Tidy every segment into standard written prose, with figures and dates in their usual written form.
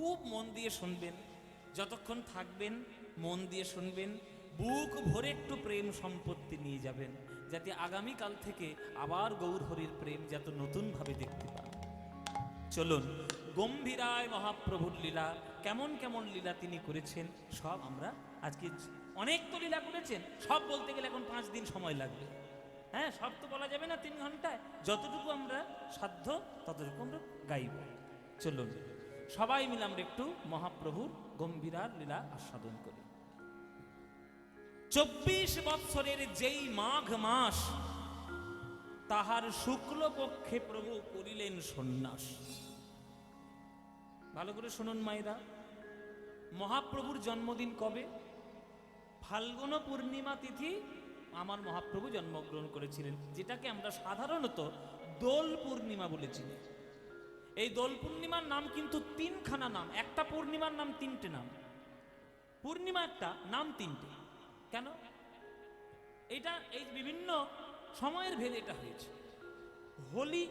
খুব মন দিয়ে শুনবেন, যতক্ষণ থাকবেন মন দিয়ে শুনবেন, বুক ভরে একটু প্রেম সম্পত্তি নিয়ে যাবেন, যাতে আগামীকাল থেকে আবার গৌর হরির প্রেম যাতে নতুনভাবে দেখতে পান। চলুন, গম্ভীরায় মহাপ্রভুর লীলা, কেমন কেমন লীলা তিনি করেছেন সব আমরা আজকে, অনেক তো লীলা করেছেন, সব বলতে গেলে এখন 5 দিন সময় লাগবে। হ্যাঁ, সব তো বলা যাবে না 3 ঘন্টায়, যতটুকু আমরা সাধ্য ততটুকু আমরা গাইব। চলুন সবাই মিলে আমরা একটু মহাপ্রভুর গম্ভীরার লীলা আস্বাদন করি। 24 বৎসরের যেই মাঘ মাস, তাহার শুক্লপক্ষে প্রভু করিলেন সন্ন্যাস। ভালো করে শুনুন মায়েরা, মহাপ্রভুর জন্মদিন কবে? ফাল্গুন পূর্ণিমা তিথি আমার মহাপ্রভু জন্মগ্রহণ করেছিলেন, যেটাকে আমরা সাধারণত দোল পূর্ণিমা বলেছি। এই দোল পূর্ণিমার নাম কিন্তু 3খানা নাম, একটা পূর্ণিমার নাম 3টে নাম, পূর্ণিমা একটা নাম 3টে। কেন? এটা এই বিভিন্ন সময়ের ভেদে এটা হয়েছে। হোলি,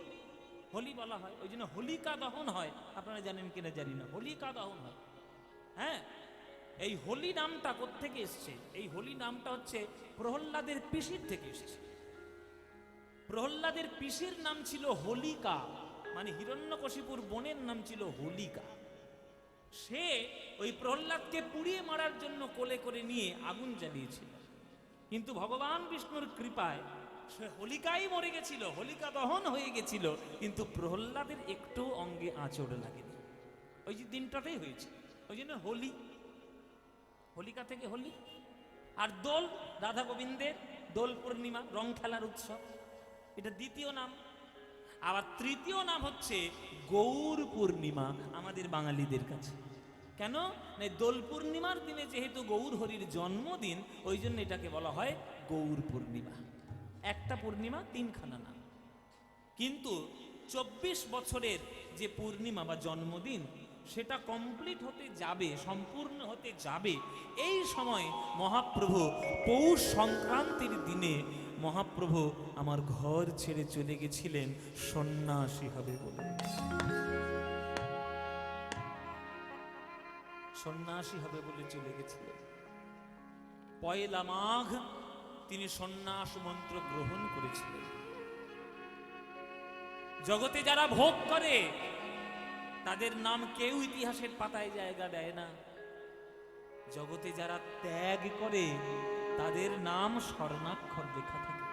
হোলি বলা হয়, ওই জন্য হোলিকা দহন হয়, আপনারা জানেন কিনা জানি না, হোলিকা দহন হয়। হ্যাঁ, এই হোলি নামটা কোত্থেকে এসছে? এই হোলি নামটা হচ্ছে প্রহ্লাদের পিসির থেকে এসছে। প্রহ্লাদের পিসির নাম ছিল হোলিকা, মানে হিরণ্যকশিপুর বোনের নাম ছিল হোলিকা। সে ওই প্রহ্লাদকে পুড়িয়ে মারার জন্য কোলে করে নিয়ে আগুন জ্বালিয়েছিল, কিন্তু ভগবান বিষ্ণুর কৃপায় সে হোলিকাই মরে গেছিল, হোলিকা দহন হয়ে গেছিল, কিন্তু প্রহ্লাদের একটু অঙ্গে আঁচড় লাগেনি। ওই যে দিনটাতেই হয়েছে, ওই জন্য হোলি, হোলিকা থেকে হোলি। আর দোল, রাধা গোবিন্দের দোল পূর্ণিমা, রং খেলার উৎসব, এটা দ্বিতীয় নাম। আবার তৃতীয় নাম হচ্ছে গৌর পূর্ণিমা আমাদের বাঙালিদের কাছে। কেন? না, দোল পূর্ণিমার দিনে যেহেতু গৌর হরির জন্মদিন, ওই জন্য এটাকে বলা হয় গৌর পূর্ণিমা। একটা পূর্ণিমা 3খানা নাম, কিন্তু 24 বছরের যে পূর্ণিমা বা জন্মদিন, সেটা কমপ্লিট হতে যাবে, সম্পূর্ণ হতে যাবে, এই সময় মহাপ্রভু পৌষ সংক্রান্তির দিনে মহাপ্রভু আমার ঘর ছেড়ে চলে গেছিলেন সন্ন্যাসী হবে বলে। সন্ন্যাসী হবে বলে চলে গেছিলেন। পয়লা মাঘ তিনি সন্ন্যাস মন্ত্র গ্রহণ করেছিলেন। জগতে যারা ভোগ করে তাদের নাম কেউ ইতিহাসের পাতায় জায়গা দেয় না। জগতে যারা ত্যাগ করে তাদের নাম স্বর্ণাক্ষর লেখা থাকে।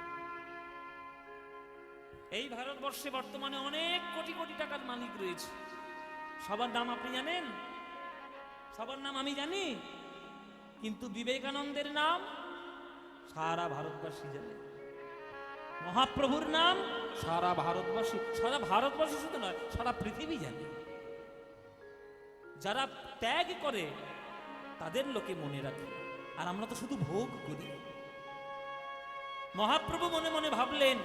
এই ভারতবর্ষে বর্তমানে অনেক কোটি কোটি টাকার মালিক রয়েছে, সবার নাম আপনি জানেন, সবার নাম আমি জানি, কিন্তু বিবেকানন্দের নাম সারা ভারতবাসী জানে, মহাপ্রভুর নাম সারা ভারতবাসী, সারা ভারতবাসী শুধু নয়, সারা পৃথিবী জানে। যারা ত্যাগ করে তাদের লোকে মনে রাখে, আর আমরা তো শুধু ভোগ করি। মহাপ্রভু মনে মনে ভাবলেন,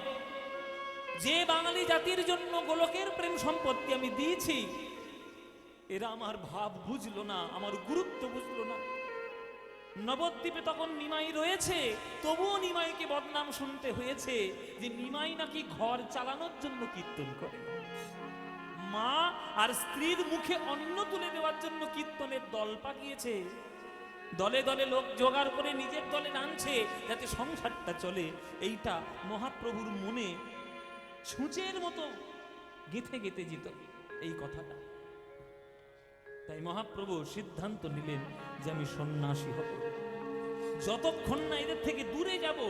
যে বাঙালি জাতির জন্য গোলকের প্রেম সম্পত্তি আমি দিয়েছি, এরা আমার ভাব বুঝলো না, আমার গুরুত্ব বুঝলো না। নবদ্বীপে তখন নিমাই রয়েছে, তবুও নিমাইকে বদনাম শুনতে হয়েছে যে নিমাই নাকি ঘর চালানোর জন্য কীর্তন করে, মা আর স্ত্রীর মুখে অন্ন তুলে দেওয়ার জন্য কীর্তনের দল পাকিয়েছে, দলে দলে লোক জোগাড় করে নিজের দলে আনছে যাতে সংসারটা চলে। এইটা মহাপ্রভুর মনে ছুঁচের মতো গেঁথে গেঁথে যেত এই কথাটা। তাই মহাপ্রভু সিদ্ধান্ত নিলেন যে আমি সন্ন্যাসী হব। যতক্ষণ না এদের থেকে দূরে যাব,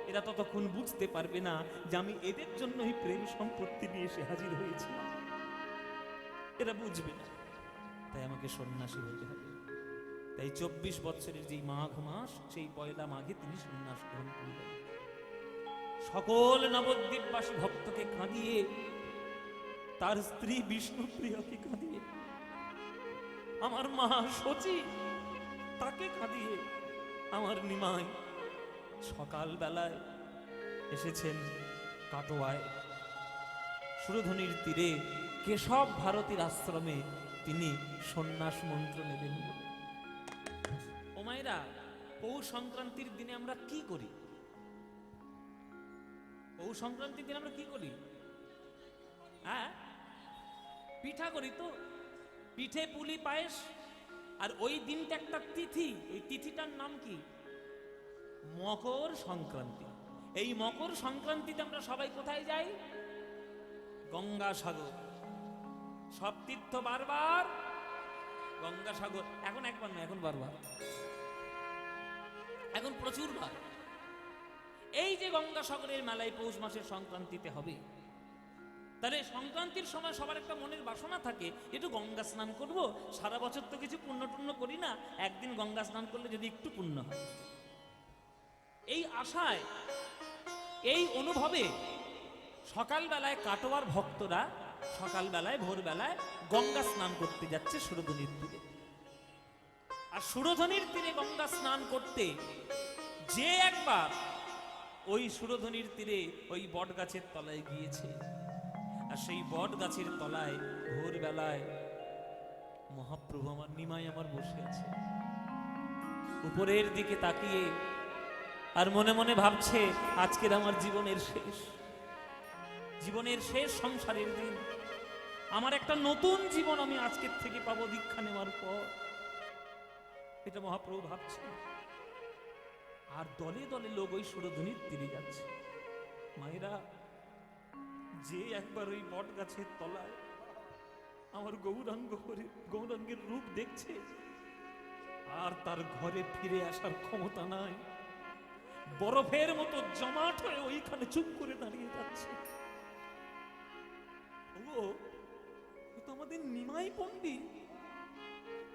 এরা ততক্ষণ বুঝতে পারবে না যে আমি এদের জন্যই প্রেম সম্পত্তি নিয়ে এসে হাজির হয়েছি, এরা বুঝবে না। তাই আমাকে সন্ন্যাসী হতে হবে। তাই 24 বছরের যেই মাঘ মাস, সেই পয়লা মাঘে তিনি সন্ন্যাস গ্রহণ করলেন। সকল নবদ্বীপবাসী ভক্তকে কাঁদিয়ে, তার স্ত্রী বিষ্ণুপ্রিয়াকে কাঁদিয়ে, আমার মা সচি তাকে কাঁদিয়ে, আমার নিমাই সকাল বেলায় এসেছেন কাটোয়ায় সুরধনির তীরে কেশব ভারতীর আশ্রমে তিনি সন্ন্যাস মন্ত্র নেবেন। ও মায়েরা, পৌষ সংক্রান্তির দিনে আমরা কি করি? পৌষ সংক্রান্তির দিনে আমরা কি করি? হ্যাঁ, পিঠা করি তো। পিঠে পুলি পায়েস। আর ওই দিনটা একটা তিথি, ওই তিথিটার নাম কি? মকর সংক্রান্তি। এই মকর সংক্রান্তিতে আমরা সবাই কোথায় যাই? গঙ্গাসাগর। সব তীর্থ বারবার গঙ্গাসাগর। এখন একবার না, এখন বারবার, এখন প্রচুর বার। এই যে গঙ্গাসাগরের মেলায় পৌষ মাসের সংক্রান্তিতে হবে, তাহলে সংক্রান্তির সময় সবার একটা মনের বাসনা থাকে, একটু গঙ্গা স্নান করব। সারা বছর তো কিছু পুণ্য টুণ্য করি না, একদিন গঙ্গা স্নান করলে যদি একটু পুণ্য হয়। এই আশায়, এই অনুভবে সকালবেলায় কাটোয়ার ভক্তরা সকালবেলায় ভোরবেলায় গঙ্গা স্নান করতে যাচ্ছে সুরধনির তীরে। আর সুরধনির তীরে গঙ্গা স্নান করতে যে একবার ওই সুরধনির তীরে ওই বট গাছের তলায় গিয়েছে, আর সেই বট গাছের তলায় ভোরবেলায় মহাপ্রভু আমার নিমাই আমার বসে আছে উপরের দিকে তাকিয়ে, আর মনে মনে ভাবছে আজকের আমার জীবনের শেষ সংসারের দিন, আমার একটা নতুন জীবন আমি আজকের থেকে পাবো দীক্ষা নেওয়ার পর। এটা মহাপ্রভু ভাবছে। আর দলে দলে লোক ওই সুরধনির তীরে যাচ্ছে। মায়েরা, যে একবার ওই বট গাছের তলায় আমার গৌরাঙ্গের রূপ দেখছে, আর তার ঘরে ফিরে আসার ক্ষমতা নাই, বরফের মতো জমাট হয়ে ওইখানে চুপ করে দাঁড়িয়ে যাচ্ছে। ও তো আমাদের নিমাই পণ্ডিত,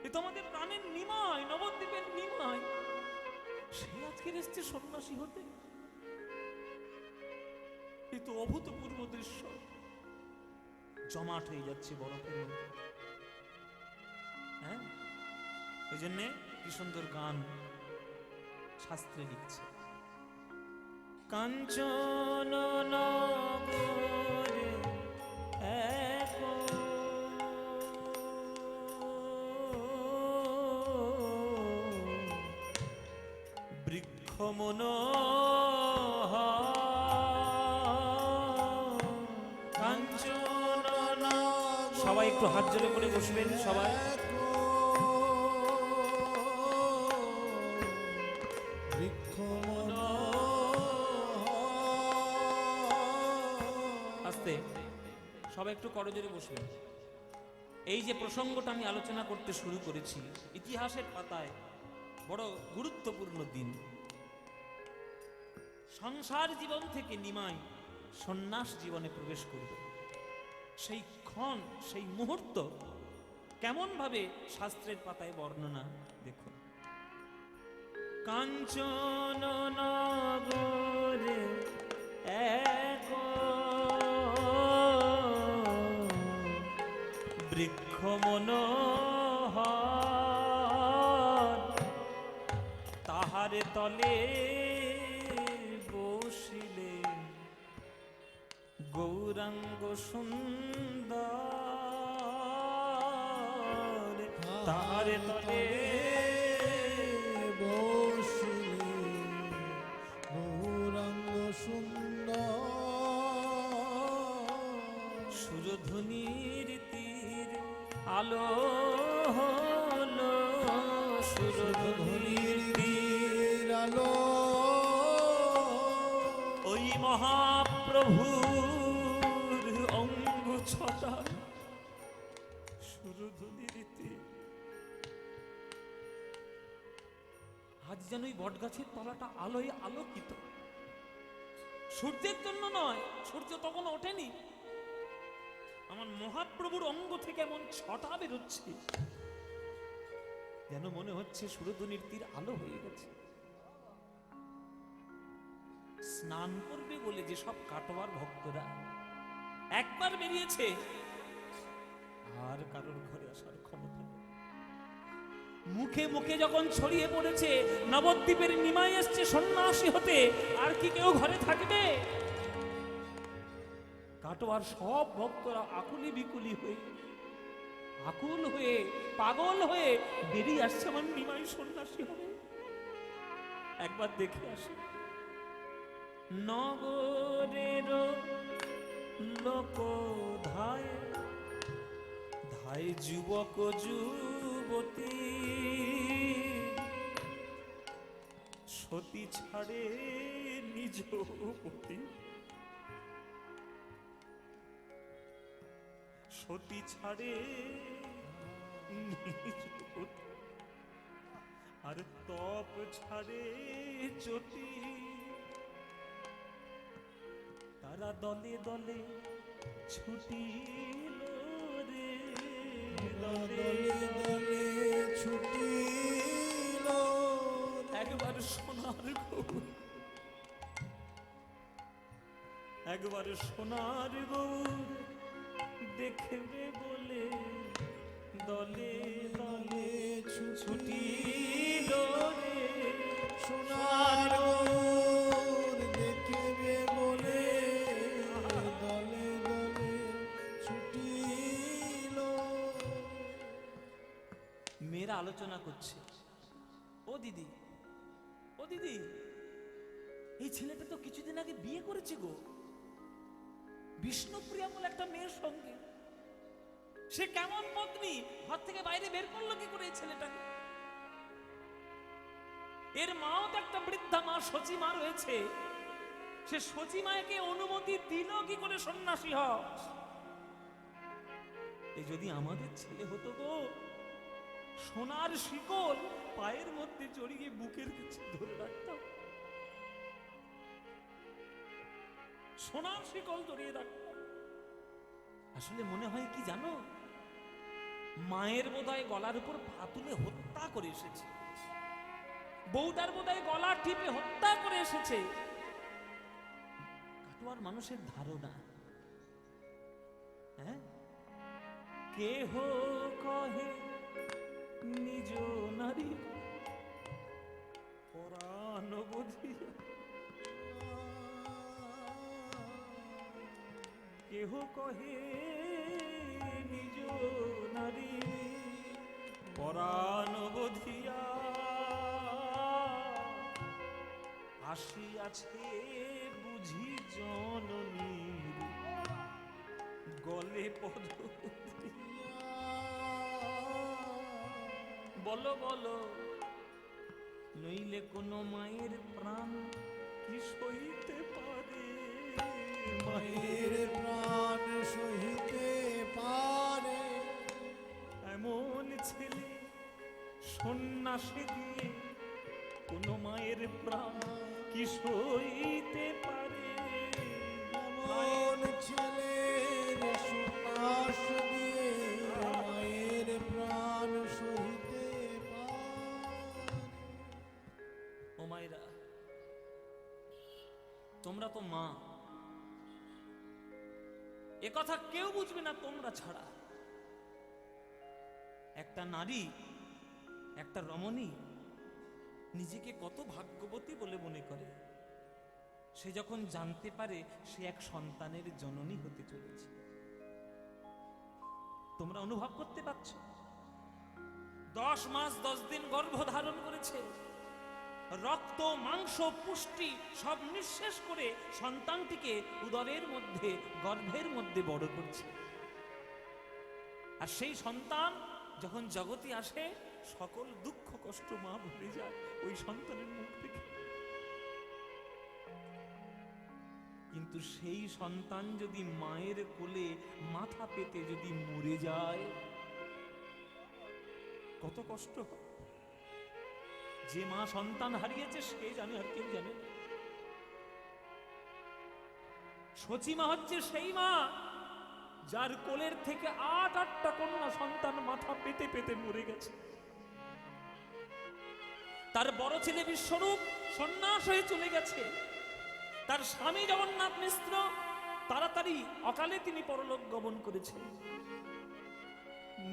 এ তো আমাদের প্রাণের নিমাই, নবদ্বীপের নিমাই। সে আজকের এসছে সন্ন্যাসী হতে। এ তো অভূতপূর্ব দৃশ্য। জমাট হয়ে যাচ্ছে বরফের মধ্যে। হ্যাঁ, ওই জন্যে কি সুন্দর গান শাস্ত্রে লিখছে। কাঞ্চন নগরে এক বৃক্ষ মনোহর, কাঞ্চন। সবাই একটু হাত জোরে করে বসবেন সবাই। আস্তে সবাই একটু করজোরে বসবেন। এই যে প্রসঙ্গটা আমি আলোচনা করতে শুরু করেছি, ইতিহাসের পাতায় বড় গুরুত্বপূর্ণ দিন। সংসার জীবন থেকে নিমাই সন্ন্যাস জীবনে প্রবেশ করবে। সেই ক্ষণ, সেই মুহূর্ত কেমন ভাবে শাস্ত্রের পাতায় বর্ণনা দেখুন। কাঞ্চন নগরে এক বৃক্ষ মনোহর, তাহারে তলে বসিলে গৌরাঙ্গ সুন্দর, তাহারে তলে বসিলে গৌরাঙ্গ সুন্দর। সুরধনির তীর আলো হলো, সুরধনির তীর আলো ওই মহাপ্রভুর অঙ্গ ছটা, সুরধনির তীর। আজ যেন ওই বটগাছের তলাটা আলোয় আলোকিত। সূর্যের জন্য নয়, সূর্য তখন ওঠেনি, আমার মহাপ্রভুর অঙ্গ থেকে এমন ছটা বেরোচ্ছে, যেন মনে হচ্ছে সুরধনির তীর আলো হয়ে গেছে। স্নান করবে বলে যে সব কাটোয়ার ভক্তরা একবার বেরিয়েছে, আর কারোর ঘরে আসার ক্ষমতা নেই। মুখে মুখে যখন ছড়িয়ে পড়েছে নবদ্বীপের নিমাই এসছে সন্ন্যাসী হতে, আর কি কেউ ঘরে থাকবে? কাটোয়ার সব ভক্তরা আকুলি বিকুলি হয়ে, আকুল হয়ে, পাগল হয়ে বেরিয়ে আসছে আমার নিমাই সন্ন্যাসী হবে। একবার দেখে আসি। নগরের লোক ধায় হায় যুবক যুবতী সতী ছাড়ে নিজ পতি, সতী ছাড়ে নিজ পতি, আর তপ ছাড়ে জ্যোতি, তারা দলে দলে ছুটিল রে, দলে দলে ছুটিল একবার সোনার গৌর, একবার সোনার গৌর দেখবে বলে দলে দলে ছুটিল রে, সোনার গৌর দেখবে বলে দলে দলে ছুটিল। মেয়েরা আলোচনা করছে, ও দিদি, ও দিদি, এই ছেলেটা তো কিছুদিন আগে বিয়ে করেছে গো, বিষ্ণুপ্রিয়া বলে একটা মেয়ের সঙ্গে। সে কেমন পত্নী, ঘর থেকে বাইরে বের করলো কি করে এই ছেলেটাকে? এর মাও তো একটা বৃদ্ধা মা, সচী মা রয়েছে, সে সচী মাকে অনুমতি দিল কি করে সন্ন্যাসী হ? এই যদি আমাদের ছেলে হতো গো, সোনার শিকল পায়ের মধ্যে জড়িয়ে বুকের কাছে ধরে রাখতাম, সোনার শিকল জড়িয়ে রাখতাম। আসলে মনে হয় কি জানো, মায়ের বোধহয় গলার উপর পা তুলে হত্যা করে এসেছে, বউটার বোধহয় গলা টিপে হত্যা করে এসেছে। কাটোয়ার মানুষের ধারণা, হ্যাঁ, কেহ কহে নিজ নারী পরাণ বুঝিয়া, কেহ কহে নিজ নারী পরাণ বধিয়া, আসিয়াছে বুঝি জননীর গলে পদ দিয়া। বলো বলো, নইলে কোনো মায়ের প্রাণ কি সইতে পারে? মায়ের প্রাণ সহিতে পারে এমন ছেলে সন্ন্যাসে দিয়ে কোনো মায়ের প্রাণ কি সইতে পারে? এমন ছেলের সন্ন্যাস দিয়ে মায়ের প্রাণ সহিতে পারে। ও মায়েরা, তোমরা তো মা, এ কথা কেউ বুঝবে না তোমরা ছাড়া। একটা নারী, একটা রমণী নিজেকে কত ভাগ্যবতী বলে মনে করে, সে যখন জানতে পারে সে এক সন্তানের জননী হতে চলেছে। তোমরা অনুভব করতে পারছো? 10 মাস 10 দিন গর্ভ ধারণ করেছে, রক্ত মাংস পুষ্টি সব নিঃশেষ করে সন্তানটিকে উদরের মধ্যে, গর্ভের মধ্যে বড় করছে। আর সেই সন্তান যখন জগতে আসে, সকল দুঃখ কষ্ট মা ভুলে যায় ওই সন্তানের মুখ থেকে। কিন্তু সেই সন্তান যদি মায়ের কোলে মাথা পেতে যদি মরে যায়, কত কষ্ট হয়। যে মা সন্তান হারিয়েছে সে জানে, আর কেউ জানে না। সচী মা হচ্ছে সেই মা যার কোলের থেকে 8টা কন্যা সন্তান মাথা পেতে পেতে মরে গেছে। তার বড় ছেলে বিশ্বরূপ সন্ন্যাস হয়ে চলে গেছে। তার স্বামী জগন্নাথ মিশ্র তাড়াতাড়ি অকালে তিনি পরলোক গমন করেছেন।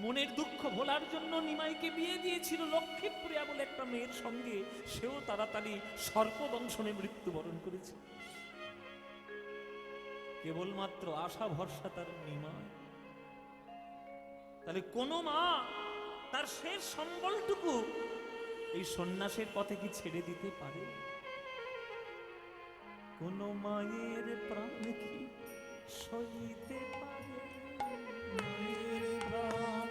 মনের দুঃখ ভোলার জন্য নিমাইকে বিয়ে দিয়েছিল লক্ষ্মীপ্রিয়া বলে একটা মেয়ের সঙ্গে, সেও তাড়াতাড়ি সর্পদংশনে মৃত্যুবরণ করেছে। কেবলমাত্র আশা ভরসা তার নিমাই। তাহলে কোন মা তার শেষ সম্বলটুকু এই সন্ন্যাসের পথে কি ছেড়ে দিতে পারে? কোন মায়ের প্রাণ কি সইতে পারে? মায়ের প্রাণ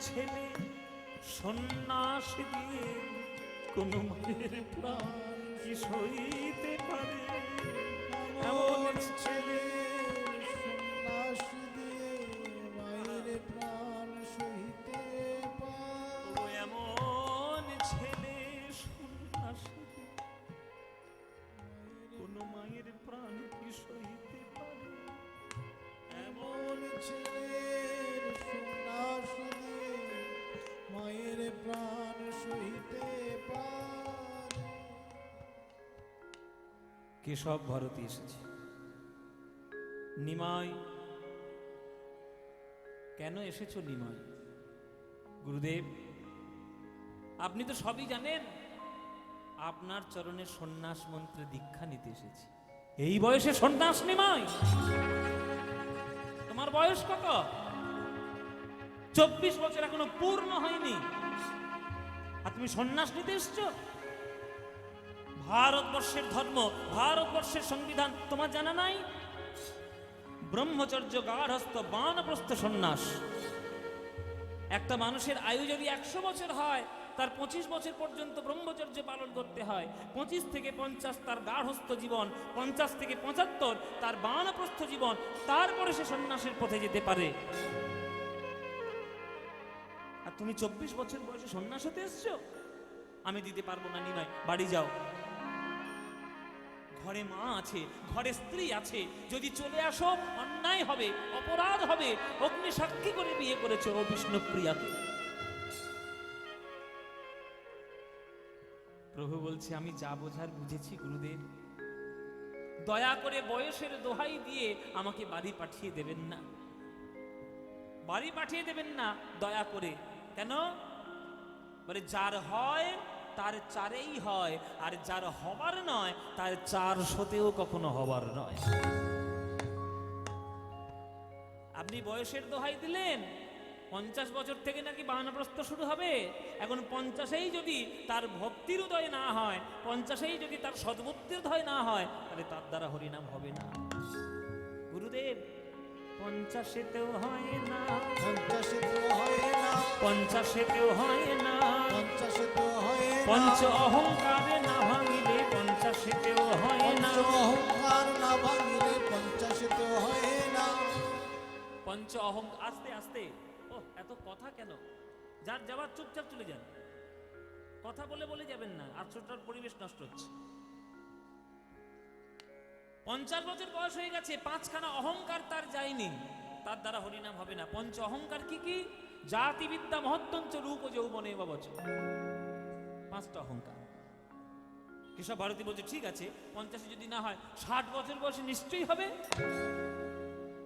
ছেলে সন্ন্যাস দিয়ে কোন মায়ের প্রাণ কি সইতে পারে? এমন ছেলে সন্ন্যাস দিয়ে মায়ের প্রাণ সহিতে পারে। ও এমন ছেলে সন্ন্যাস দিয়ে কোন মায়ের প্রাণ কি সইতে পারে? এমন ছেলের সন্ন্যাস দিয়ে মায়ের প্রাণ সহিতে পারে। কেশব ভারতী এসেছে। নিমাই, কেন এসেছো নিমাই? গুরুদেব, আপনি তো সবই জানেন, আপনার চরণে সন্ন্যাস মন্ত্রে দীক্ষা নিতে এসেছি। এই বয়সে সন্ন্যাস নিমাই? তোমার বয়স কত? 24 বছর এখনো পূর্ণ হয়নি, আর তুমি সন্ন্যাস নিতে এসছো? ভারতবর্ষের ধর্ম, ভারতবর্ষের সংবিধান তোমার জানা নাই? ব্রহ্মচর্য, গার্হস্থ, বানপ্রস্থ, সন্ন্যাস। একটা মানুষের আয়ু যদি 100 বছর হয়, তার 25 বছর পর্যন্ত ব্রহ্মচর্য পালন করতে হয়। 25 থেকে 50 তার গার্হস্থ জীবন, 50 থেকে 75 তার বানপ্রস্থ জীবন, তারপরে সে সন্ন্যাসের পথে যেতে পারে। আর তুমি 24 বছর বয়সে সন্ন্যাস হতে এসছো? আমি দিতে পারবো না নিমাই, বাড়ি যাও। ঘরে মা আছে, ঘরে স্ত্রী আছে, যদি চলে আসো অন্যায় হবে, অপরাধ হবে। অগ্নি সাক্ষী করে বিয়ে করেছো ও বিষ্ণুপ্রিয়াকে। প্রভু বলছে, আমি যা বোঝার বুঝেছি গুরুদেব, দয়া করে বয়সের দোহাই দিয়ে আমাকে বাড়ি পাঠিয়ে দেবেন না, বাড়ি পাঠিয়ে দেবেন না দয়া করে। কেন? বলে যার হয় তার চারেই হয়, আর যার হবার নয় তার 400তেও কখনো হবার নয়। আপনি বয়সের দোহাই দিলেন, 50 বছর থেকে নাকি বানপ্রস্থ শুরু হবে। এখন 50এই যদি তার ভক্তির উদয় না হয়, 50এই যদি তার সদ্বুদ্ধির উদয় না হয়, তাহলে তার দ্বারা হরিনাম হবে না। গুরুদেব, 50তেও হয় না, 50তেও হয় না, 50তেও হয় না, 50তেও হয় না, পঞ্চ অহংকারে না ভাঙিলে 50তেও হয় না, অহংকার না ভাঙিলে 50তেও হয় না। পঞ্চ অহংকার। আস্তে আস্তে, ও এত কথা কেন? যার যাবার চুপচাপ চলে যান, কথা বলে বলে যাবেন না, আটশোটার পরিবেশ নষ্ট হচ্ছে। 50 বছর বয়স হয়ে গেছে, 5খানা অহংকার তার যায়নি, তার দ্বারা হরিনাম হবে না। পঞ্চ অহংকার কি কি? জাতি বিদ্যা মহত্তঞ্চ রূপ যৌবনে বা বচন, 5টা অহংকার। কেশব ভারতী বলছে, ঠিক আছে, 50 যদি না হয় 60 বছর বয়সে নিশ্চয়ই হবে।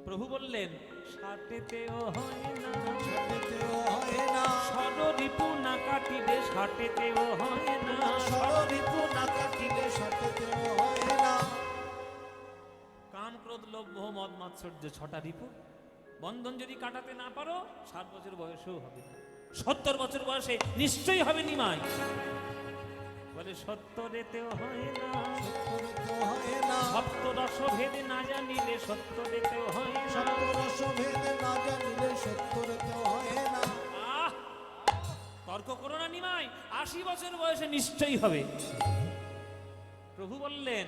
প্রভু বললেন, 60তেও হয় না, 60তেও হয় না, ষড়রিপু না কাটিলে 60তেও হয় না, ষড়রিপু না কাটিলে 60তেও হয় না। কাম, ক্রোধ, লোভ, মোহ, মদ, মাৎসর্য, 6টা রিপু। বন্ধন যদি কাটাতে না পারো, 60 বছর বয়সেও হবে না, 70 বছর বয়সে নিশ্চয়ই হবে নিমাই। বলে 70তেও হয় না, 70তেও হয় না, সপ্তদশ ভেদে না জানিলে 70তেও হয় না। সপ্তদশ ভেদে না জানিলে 70তেও হয় না। আহ, তর্ক করো না নিমাই, 80 বছর বয়সে নিশ্চয়ই হবে। প্রভু বললেন,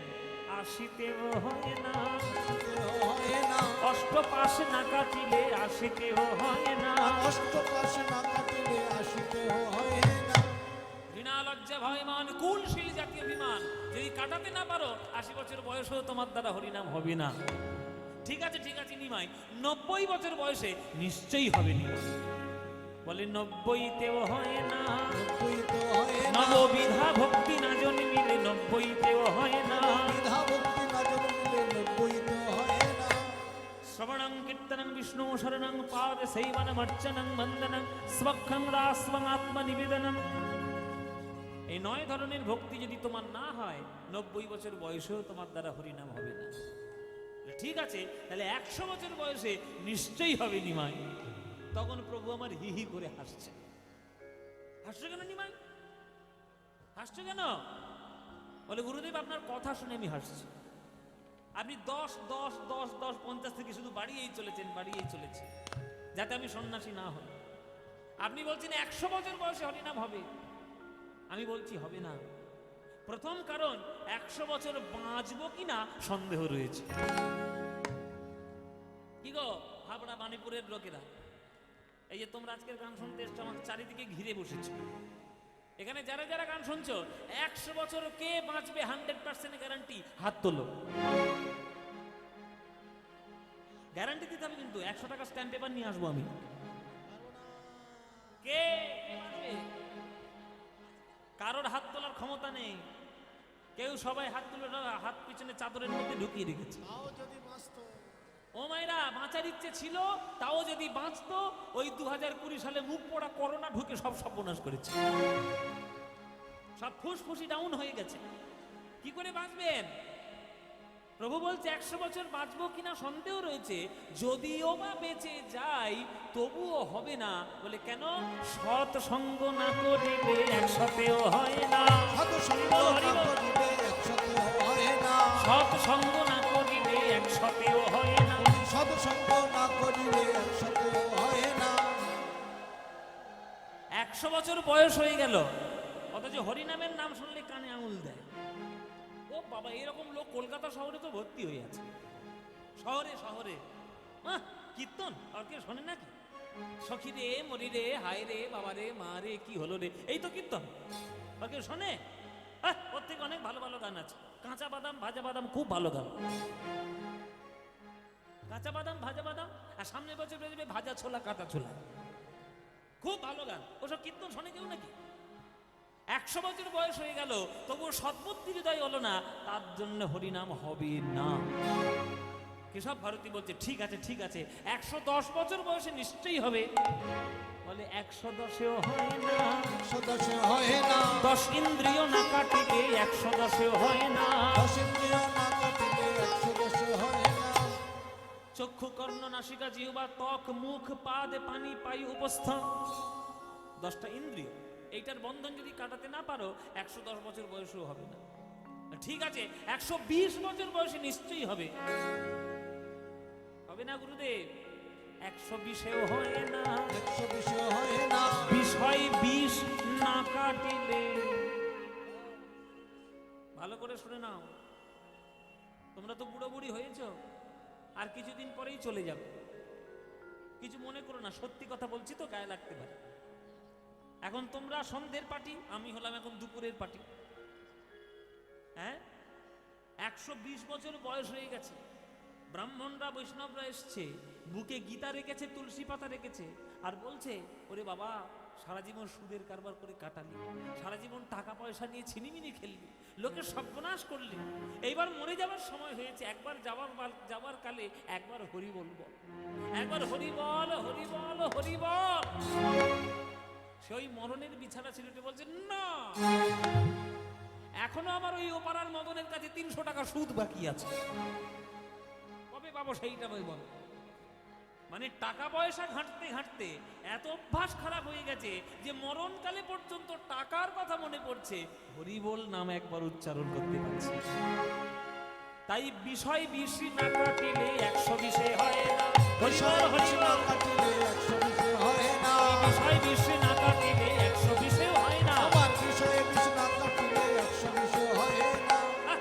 80তেও হয় না, 80তেও হয় না, অষ্টপাশ না কাটিলে 80তেও হয় না। অষ্টপাশ না কাটিলে 80তেও হয় না। ঘৃণা, লজ্জা, ভয়মান, কুলশীল জাতীয় অভিমান যদি কাটাতে না পারো, 80 বছর বয়সেও তোমার দ্বারা হরিনাম হবে না। ঠিক আছে, ঠিক আছে নিমাই, 90 বছর বয়সে নিশ্চয়ই হবে নিমাই। বলে 90তেও হয় না, 90তেও হয় না, নববিধা ভক্তি না জন্মিলে 90তেও হয় না। বিধা ভক্তি না জন্মিলে 90তেও হয় না। শ্রবণং কীর্তনং বিষ্ণু শরণং পাদ সেবনম অর্চনং বন্দনং স্বক্ষং রাস্বং আত্মনিবেদনম। এই 9 ধরনের ভক্তি যদি তোমার না হয়, 90 বছর বয়সেও তোমার দ্বারা হরিনাম হবে না। ঠিক আছে, তাহলে 100 বছর বয়সে নিশ্চয়ই হবে নিমাই। তখন প্রভু আমার হি হি করে হাসছে। হাসছো কেন নিমাই? হাসছো কেন? বলে, গুরুদেব আপনার কথা শুনে আমি হাসছি। আপনি 10 10 10 10 50 থেকে শুধু বাড়িয়েই চলেছেন, বাড়িয়েই চলেছেন, যাতে আমি সন্ন্যাসী না হই। আপনি বলছেন 100 বছর বয়সে হরিনাম হবে, আমি বলছি হবে না। প্রথম কারণ 100 বছর বাঁচবো কিনা সন্দেহ রয়েছে। কি গো হাবড়া বাণীপুরের লোকেরা, এই যে তোমরা আজকের গান শুনতে এসছো, আমাকে চারিদিকে ঘিরে বসেছো, এখানে যারা যারা গান শুনছো 100 বছর কে বাঁচবে 100% গ্যারান্টি? হাত তোলো। গ্যারান্টি দিতে হবে কিন্তু, 100 টাকা স্ট্যাম্প পেপার নিয়ে আসবো আমি। কে বাঁচবে? কারোর হাত তোলার ক্ষমতা নেই, কেউ সবাই হাত তুলে হাত পিছনে চাদরের মধ্যে ঢুকিয়ে রেখেছে। তাও যদি বাঁচতো, ও মায়েরা, বাঁচার ইচ্ছে ছিল, তাও যদি বাঁচতো, ওই 2020 সালে মুখ পোড়া করোনা ঢুকে সব সর্বনাশ করেছে, সব ফুসফুসি ডাউন হয়ে গেছে। কি করে বাঁচবেন? প্রভু বলছে 100 বছর বাঁচবো কিনা সন্দেহ রয়েছে, যদিও বা বেঁচে যাই তবুও হবে না। বলে কেন? সৎ সঙ্গ না করিলে একসাথেও হয় না। সাধু সঙ্গ না করিলে একসাথে হয় না, সৎ সঙ্গ না করিলে একসাথেও হয় না। সাধু সঙ্গ না করিলে একসাথে হয় না। 100 বছর বয়স হয়ে গেল, অথচ হরিনামের নাম শুনলে কানে আঙুল দেয়। ও বাবা, এরকম লোক কলকাতা শহরে তো ভর্তি হয়ে আছে, শহরে শহরে। কীর্তন আর কেউ শোনে নাকি? সখী রে, মরি রে, হায় রে, বাবা রে, মা রে, কি হলো রে, এই তো কীর্তন। আর কেউ শোনে? ওর থেকে অনেক ভালো ভালো গান আছে। কাঁচা বাদাম ভাজা বাদাম খুব ভালো গান। কাঁচা বাদাম ভাজা বাদাম, আর সামনের বছর বেরোবে ভাজা ছোলা কাটা ছোলা, খুব ভালো গান। ওসব কীর্তন শোনে কেউ নাকি? 100 বছর বয়স হয়ে গেল তবুও সদ্বুদ্ধি হৃদয় হলো না, তার জন্য হরিনাম হবে না। কেশব ভারতী বলছে ঠিক আছে ঠিক আছে, 110 বছর বয়সে নিশ্চয়ই হবে। বলে 110এও হয় না, 110 হয় না, 10 ইন্দ্রিয় না কাটিলে 110এও হয় না। 10 ইন্দ্রিয় না কাটিলে 110 হয় না। চক্ষু কর্ণ নাসিকা জিহ্বা ত্বক মুখ পাদ পানি পায়ু উপস্থ, 10টা ইন্দ্রিয়, এইটার বন্ধন যদি কাটাতে না পারো 110 বছর বয়সেও হবে না। ঠিক আছে 120 বছর বয়সে নিশ্চয়ই হবে। হবে না গুরুদেব? 120এও হয় না, 120 হয় না, বিষয় বিষ না কাটিলে। ভালো করে শুনে নাও, তোমরা তো বুড়ো বুড়ি হয়েছো, আর কিছুদিন পরেই চলে যাবে। কিছু মনে করো না, সত্যি কথা বলছি তো, গায়ে লাগতে পারে। এখন তোমরা সন্ধ্যের পার্টি, আমি হলাম এখন দুপুরের পার্টি। হ্যাঁ, 120 বছর বয়স হয়ে গেছে, ব্রাহ্মণরা বৈষ্ণবরা এসছে, বুকে গীতা রেখেছে, তুলসী পাতা রেখেছে, আর বলছে ওরে বাবা সারা জীবন সুদের কারবার করে কাটালি, সারা জীবন টাকা পয়সা নিয়ে ছিনিমিনি খেললি, লোকের সর্বনাশ করলি, এইবার মরে যাবার সময় হয়েছে, একবার যাবার কালে একবার হরি বলবো, একবার হরি বল হরি বল হরি বল। সেই মরণের বিছানা ছেলেটি বলছে না, এখনো আমার ওই ওপারার মদনের কাছে 300 টাকা সুদ বাকি আছে, কবে পাবো সেইটা বল। মানে টাকা পয়সা ঘাঁটতে ঘাঁটতে এত অভ্যাস খারাপ হয়ে গেছে যে মরণকালে পর্যন্ত টাকার কথা মনে পড়ছে, হরি বল নাম একবার উচ্চারণ করতে পারছি। তাই বিষয় বিষি না কাটিলে 120 হয় না, বিষয় বিষ না কাটিলে 120 হয় না, বিষয় বিষি না কাটিলে 120 হয় না। আমার বিষয় বিষ না কাটিলে 120 হয় না।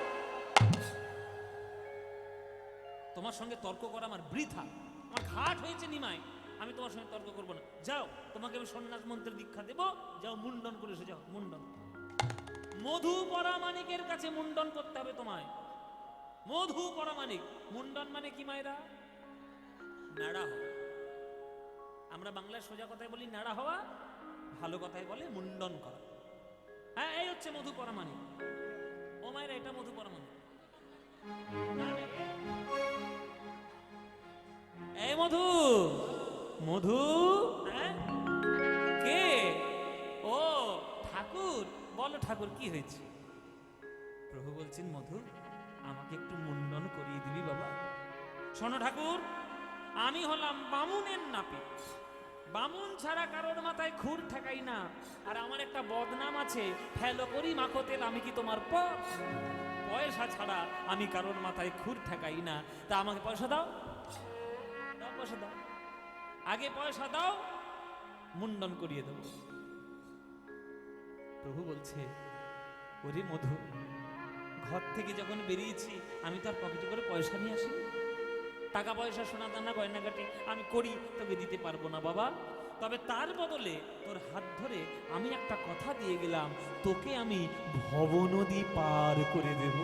তোমার সঙ্গে তর্ক করা আমার বৃথা, আমার ঘাট হয়েছে নিমাই, আমি তোমার সঙ্গে তর্ক করবো না। যাও, তোমাকে আমি সন্ন্যাস মন্ত্রের দীক্ষা দেবো, যাও মুন্ডন করে এসে যাও। মুন্ডন, মধু পরামানিকের কাছে মুন্ডন করতে হবে তোমায়। মধু পরামানিক, মুন্ডন মানে কি মায়েরা? নাড়া হওয়া। আমরা বাংলায় সোজা কথায় বলি নাড়া হওয়া, ভালো কথায় বলে মুন্ডন করা। হ্যাঁ, এই হচ্ছে মধু পরামানিক। ও মায়েরা, এটা মধু পরামানিক। এই মধু, মধু, হ্যাঁ কে? ও ঠাকুর, বলো ঠাকুর কি হয়েছে? প্রভু বলছেন মধু আমাকে একটু মুন্ডন করিয়ে দিবি বাবা। শোনো ঠাকুর, আমি হলাম বামুনের নাপিত, বামুন ছাড়া কারোর মাথায় খুর ঠেকাই না, আর আমার একটা বদনাম আছে, ফেলো করি মাখো তেল, আমি কি তোমার পয়সা ছাড়া আমি কারোর মাথায় খুর ঠেকাই না। তা আমাকে পয়সা দাও, দাও পয়সা দাও, আগে পয়সা দাও, মুন্ডন করিয়ে দেব। প্রভু বলছে, ওরে মধু, ঘর থেকে যখন বেরিয়েছি আমি তো আর পকেটে করে পয়সা নিয়ে আসি, টাকা পয়সা সোনা দানা গয়নাগাটি আমি করি তোকে দিতে পারবো না বাবা, তবে তার বদলে তোর হাত ধরে আমি একটা কথা দিয়ে গেলাম, তোকে আমি ভবনদী পার করে দেব।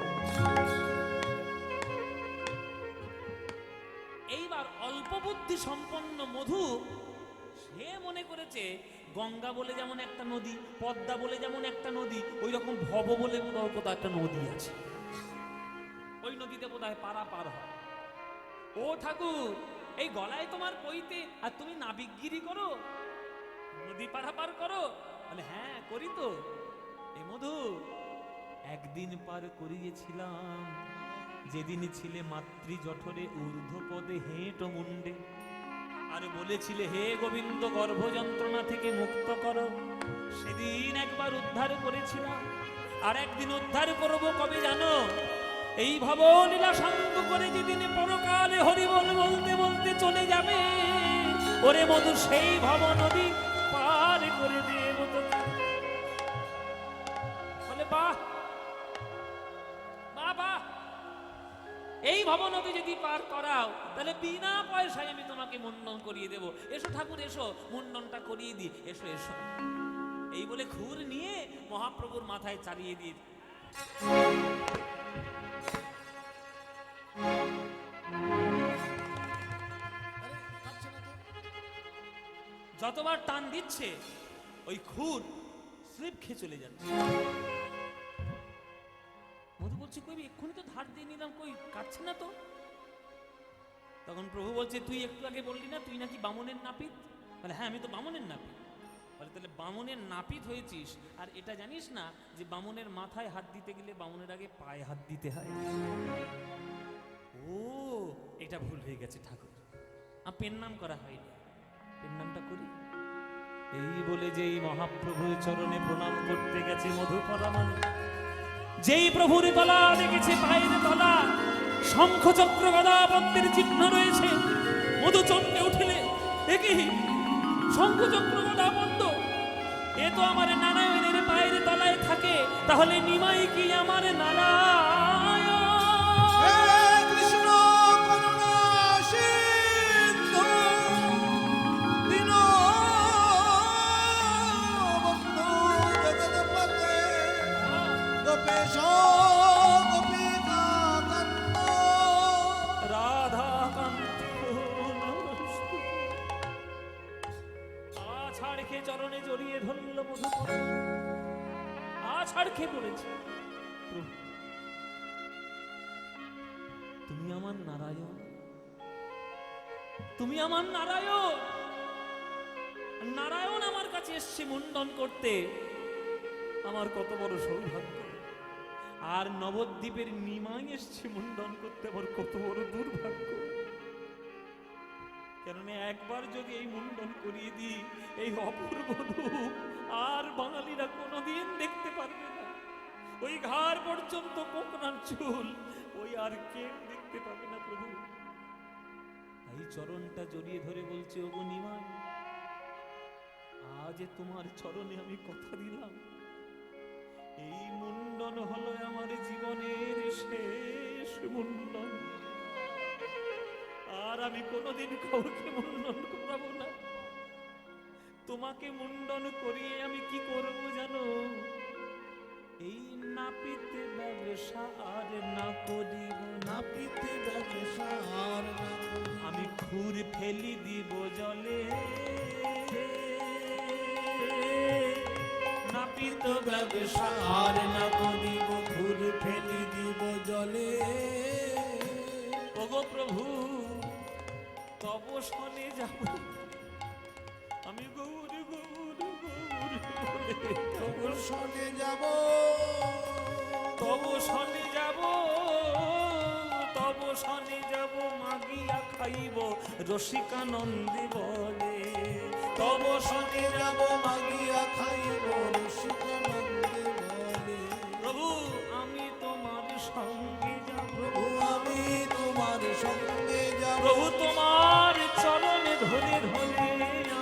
এইবার অল্প বুদ্ধি সম্পন্ন মধু সে মনে করেছে গঙ্গা বলে যেমন একটা নদী, পদ্মা বলে যেমন একটা নদী, ওই রকম ভব বলে কোথাও একটা নদী আছে, ওই নদীতে বোধহয় পারা পার হয়। ও ঠাকুর, এই গলায় তোমার পইতে আর তুমি নাবিকগিরি করো, নদী পারাপার করো? বলে হ্যাঁ করি তো। এ মধু, একদিন পার করিয়েছিলাম যেদিন ছিলে মাতৃ জঠরে ঊর্ধ্বপদে হেঁট মুন্ডে, আর বলেছিলে হে গোবিন্দ গর্ভ যন্ত্রণা থেকে মুক্ত করো, সেদিন একবার উদ্ধার করেছিলাম। আর একদিন উদ্ধার করব কবে জানো? এই ভবলীলা সঙ্গ করে যেদিন পরকালে হরিবল বলতে বলতে চলে যাবে, ওরে মধু সেই ভব নদী পার করে দেব তোকে। বলে বাহ বাহ বাহ, এই ভব নদী যদি পার করাও তাহলে বিনা পয়সায় আমি তোমাকে মুন্ডন করিয়ে দেব। এসো ঠাকুর এসো, মুন্ডনটা করিয়ে দি, এসো এসো। এই বলে খুর নিয়ে মহাপ্রভুর মাথায় চালিয়ে দিয়ে যতবার টান দিচ্ছে ওই খুর স্লিপ খেয়ে চলে যাচ্ছে। মধু বলছে কই এক্ষুনি তো ধার দিয়ে নিলাম, কই কাটছে না তো। তখন প্রভু বলছে, তুই একটু আগে বললি না তুই নাকি বামনের নাপিত? বলে হ্যাঁ আমি তো বামনের নাপিত। বলে তাহলে বামনের নাপিত হয়েছিস, আর এটা জানিস না যে বামনের মাথায় হাত দিতে গেলে বামনের আগে পায়ে হাত দিতে হয়? ও এটা ভুল হয়ে গেছে ঠাকুর, পেন নাম করা হয়নি, পেন নামটা করি। এই বলে যেই মহাপ্রভুর চরণে প্রণাম করতে গেছে মধু পরামন, যেই প্রভুর তলা দেখেছে পায়ের তলা শঙ্খ চক্র গদা পদ্মের চিহ্ন রয়েছে, মধু চমকে উঠিলে এ কি শঙ্খ চক্র গদা পদ্ম, এ তো আমার নারায়ণের পায়ের তলায় থাকে, তাহলে নিমাই কি আমার নারায়ণ? চরণে জড়িয়ে ধরল মধু, আছাড় খেয়ে পড়েছে। তুমি আমার নারায়ণ, তুমি আমার নারায়ণ, নারায়ণ আমার কাছে এসছে মুন্ডন করতে, আমার কত বড় সৌভাগ্য। আর নবদ্বীপের নিমাই এসছে মুন্ডন করতে, আমার কত বড় দুর্ভাগ্য। কেননা একবার যদি এই মুন্ডন করিয়ে দিই, এই অপূর্ব রূপ আর বাঙালিরা কোনোদিন দেখতে পারবে না। ওই ঘাড় পর্যন্ত কোকড়ার চুল, ওই আর কেউ দেখতে পাবে না প্রভু। এই চরণটা জড়িয়ে ধরে বলছে, ওগো নিমাই, আজ তোমার চরণে আমি কথা দিলাম, এই মুন্ডন হলো আমার জীবনের শেষ মুন্ডন, আর আমি কোনোদিন কাউকে মুন্ডন করাবো না। তোমাকে মুন্ডন করিয়ে আমি কি করব জানো? এই নাপিতে ব্যবসা আর না করিব, নাপিতে ব্যবসা আর না করিব, আমি খুর ফেলি দিব জলে, নাপিত ব্যবসা আর না করিব, খুর ফেলি দিব জলে। ওগো প্রভু তব শনে যাব, আমি গৌর গৌর গৌর তব শনে যাব, তব শনে যাব, তব শনে যাব, মাগিয়া খাইব রসিকানন্দে বলে। তব শনে যাব, মাগিয়া খাইব রসিকানন্দে বলে। প্রভু আমি তোমার সঙ্গে যাব, প্রভু আমি তোমার সঙ্গে যাব, প্রভু তোমার চরণে ধরে ধরে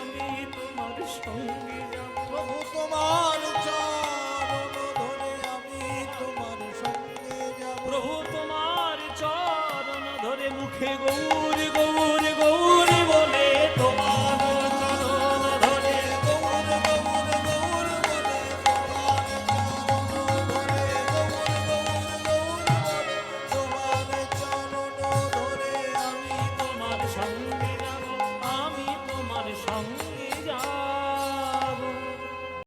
আমি তোমার সঙ্গে যাব প্রভু তোমার চরণ ধরে আমি তোমার সঙ্গে যাব প্রভু তোমার চরণ ধরে মুখে গৌর